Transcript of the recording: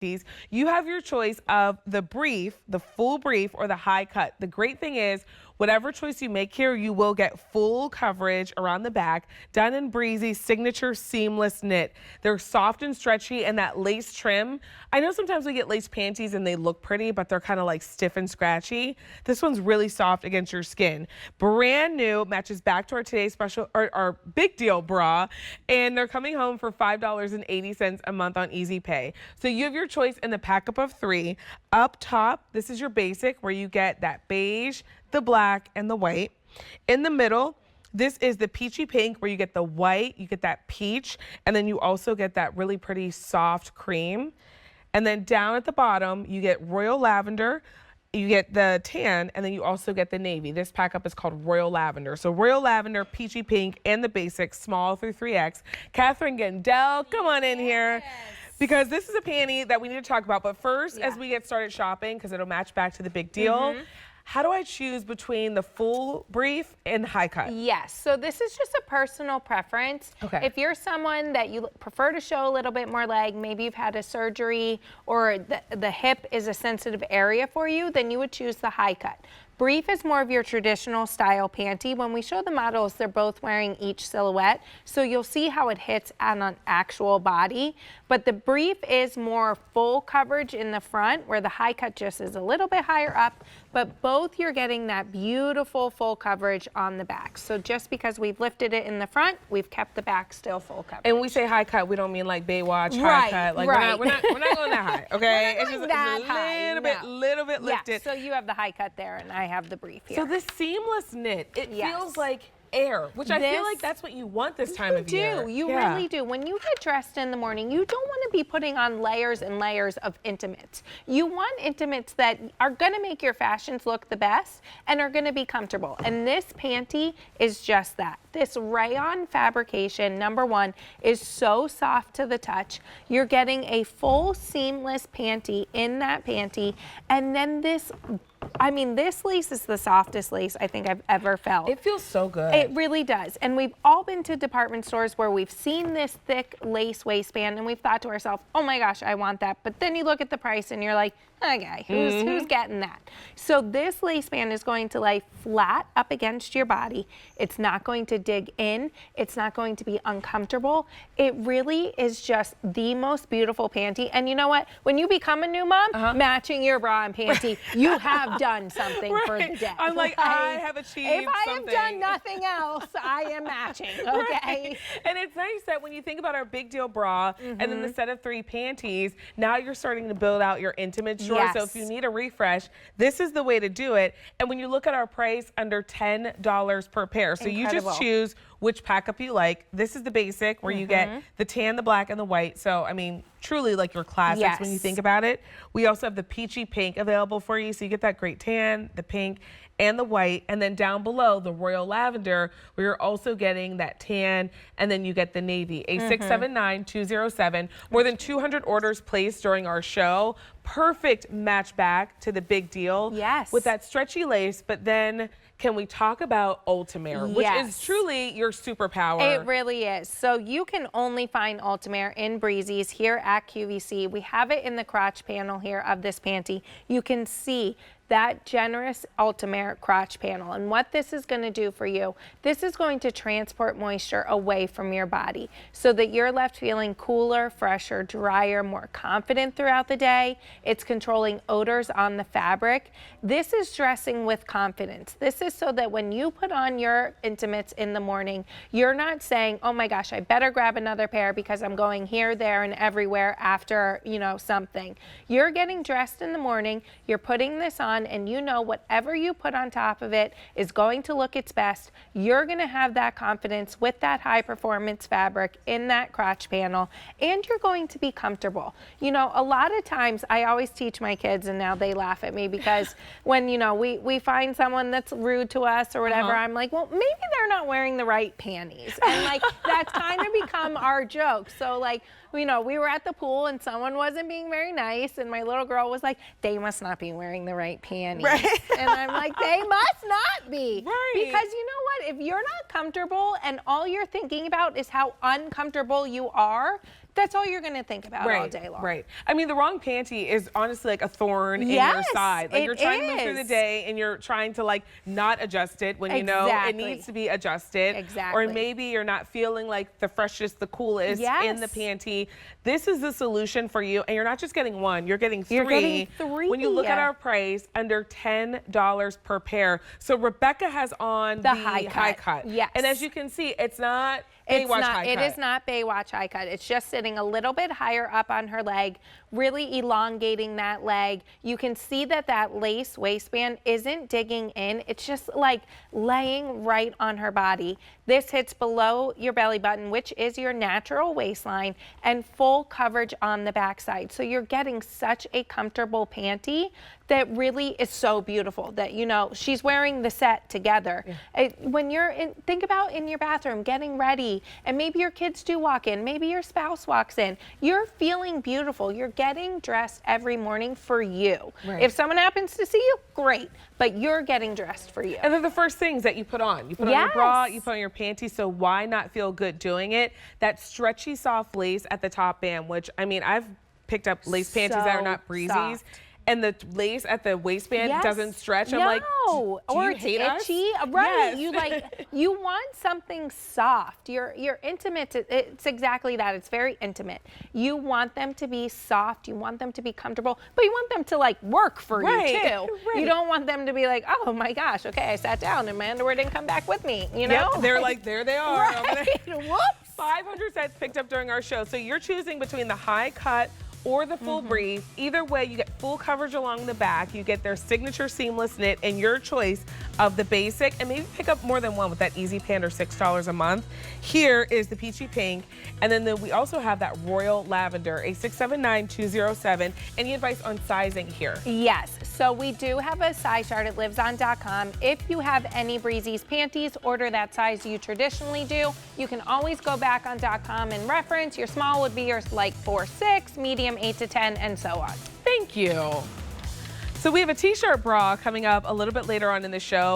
You have your choice of the brief, the full brief, or the high cut. The great thing is, whatever choice you make here, you will get full coverage around the back, done in Breezies signature seamless knit. They're soft and stretchy, and that lace trim. I know sometimes we get lace panties and they look pretty, but they're kind of like stiff and scratchy. This one's really soft against your skin. Brand new, matches back to our today's special, or our big deal bra, and they're coming home for $5.80 a month on Easy Pay. So you have your choice in the pack up of 3. Up top, this is your basic where you get that beige, the black, and the white. In the middle, this is the peachy pink where you get the white, you get that peach, and then you also get that really pretty soft cream. And then down at the bottom, you get royal lavender, you get the tan, and then you also get the navy. This pack up is called Royal Lavender. So Royal Lavender, peachy pink, and the basic, small through 3X. Catherine Gendel, come on in here. Because this is a panty that we need to talk about. But first, as we get started shopping, because it'll match back to the big deal, how do I choose between the full brief and the high cut? Yes, so this is just a personal preference. Okay. If you're someone that you prefer to show a little bit more leg, maybe you've had a surgery or the hip is a sensitive area for you, then you would choose the high cut. Brief is more of your traditional style panty. When we show the models, they're both wearing each silhouette, so you'll see how it hits on an actual body. But the brief is more full coverage in the front, where the high cut just is a little bit higher up, but both you're getting that beautiful full coverage on the back. So just because we've lifted it in the front, we've kept the back still full coverage. And we say high cut, we don't mean like Baywatch high cut. Like we're not going that high, okay? It's just a little bit lifted. Yeah, so you have the high cut there, and I have the brief here. So this seamless knit, it feels like air, which I feel like that's what you want this time of year. You really do. When you get dressed in the morning, you don't want to be putting on layers and layers of intimates. You want intimates that are going to make your fashions look the best and are going to be comfortable. And this panty is just that. This rayon fabrication, number one, is so soft to the touch. You're getting a full seamless panty in that panty. And then this, I mean, this lace is the softest lace I think I've ever felt. It feels so good. It really does. And we've all been to department stores where we've seen this thick lace waistband and we've thought to ourselves, oh my gosh, I want that. But then you look at the price and you're like, okay, who's getting that? So this lace band is going to lay flat up against your body. It's not going to dig in. It's not going to be uncomfortable. It really is just the most beautiful panty. And you know what? When you become a new mom, matching your bra and panty, you have done something for the day. I'm like, I have achieved something. If I something. have done nothing else, I am matching, okay? And it's nice that when you think about our big deal bra and then the set of 3 panties, now you're starting to build out your intimate drawer. So if you need a refresh, this is the way to do it. And when you look at our price, under $10 per pair. So you just choose which pack up you like. This is the basic where you get the tan, the black, and the white. So, I mean, truly like your classics when you think about it. We also have the peachy pink available for you. So you get that great tan, the pink, and the white. And then down below, the royal lavender, where you're also getting that tan, and then you get the navy. A679207. More than 200 orders placed during our show. Perfect match back to the big deal. Yes. With that stretchy lace, but then can we talk about Ultimare, which is truly your superpower? It really is. So you can only find Ultimare in Breezies here at QVC. We have it in the crotch panel here of this panty. You can see that generous Ultimare crotch panel. And what this is going to do for you, this is going to transport moisture away from your body so that you're left feeling cooler, fresher, drier, more confident throughout the day. It's controlling odors on the fabric. This is dressing with confidence. This is so that when you put on your intimates in the morning, you're not saying, oh my gosh, I better grab another pair because I'm going here, there, and everywhere after, you know, something. You're getting dressed in the morning, you're putting this on, and you know whatever you put on top of it is going to look its best. You're going to have that confidence with that high performance fabric in that crotch panel, and you're going to be comfortable. You know, a lot of times I always teach my kids, and now they laugh at me because when, you know, we find someone that's rude to us or whatever, I'm like, well, maybe they're not wearing the right panties. And like, that's kind of become our joke. So like, you know, we were at the pool and someone wasn't being very nice, and my little girl was like, they must not be wearing the right panties. And I'm like, they must not be. Because you know what? If you're not comfortable and all you're thinking about is how uncomfortable you are, That's all you're going to think about all day long. Right. I mean, the wrong panty is honestly like a thorn in your Yes, side. Like it you're trying to move through the is. day and you're trying to like not adjust it when you know it Exactly. needs to be adjusted. Exactly. Or maybe you're not feeling like the freshest, the coolest in the Yes. panty. This is the solution for you. And you're not just getting one, you're getting 3. You're getting 3. When you look at our price, under $10 per pair. So Rebecca has on the high cut. Yes. And as you can see, it's not Baywatch high cut. It is not Baywatch high cut. It's just sitting a little bit higher up on her leg, really elongating that leg. You can see that that lace waistband isn't digging in. It's just like laying right on her body. This hits below your belly button, which is your natural waistline, and full coverage on the backside. So you're getting such a comfortable panty that really is so beautiful that, you know, she's wearing the set together. When you're think about in your bathroom getting ready, and maybe your kids do walk in, maybe your spouse walks in, you're feeling beautiful. You're getting dressed every morning for you. Right. If someone happens to see you, great, but you're getting dressed for you. And they're the first things that you put on. You put on your bra, you put on your panties, so why not feel good doing it? That stretchy soft lace at the top band, which, I mean, I've picked up lace panties that are not Breezies. Soft. And the lace at the waistband doesn't stretch. I'm like, do or you it's hate us? itchy. Right. Yes. You like you want something soft. You're intimate. It's exactly that. It's very intimate. You want them to be soft. You want them to be comfortable, but you want them to like work for you too. You don't want them to be like, oh my gosh, okay, I sat down and my underwear didn't come back with me. You know? Yep, they're like, there they are. Right. Whoops. 500 sets picked up during our show. So you're choosing between the high cut or the full brief. Either way, you get full coverage along the back. You get their signature seamless knit and your choice of the basic, and maybe pick up more than one with that Easy Pan or $6 a month. Here is the peachy pink, and then we also have that royal lavender, a 679-207. Any advice on sizing here? Yes, so we do have a size chart at liveson.com. If you have any Breezies panties, order that size you traditionally do. You can always go back on .com and reference. Your small would be your like 4-6, medium 8 to 10, and so on. Thank you. So we have a t-shirt bra coming up a little bit later on in the show.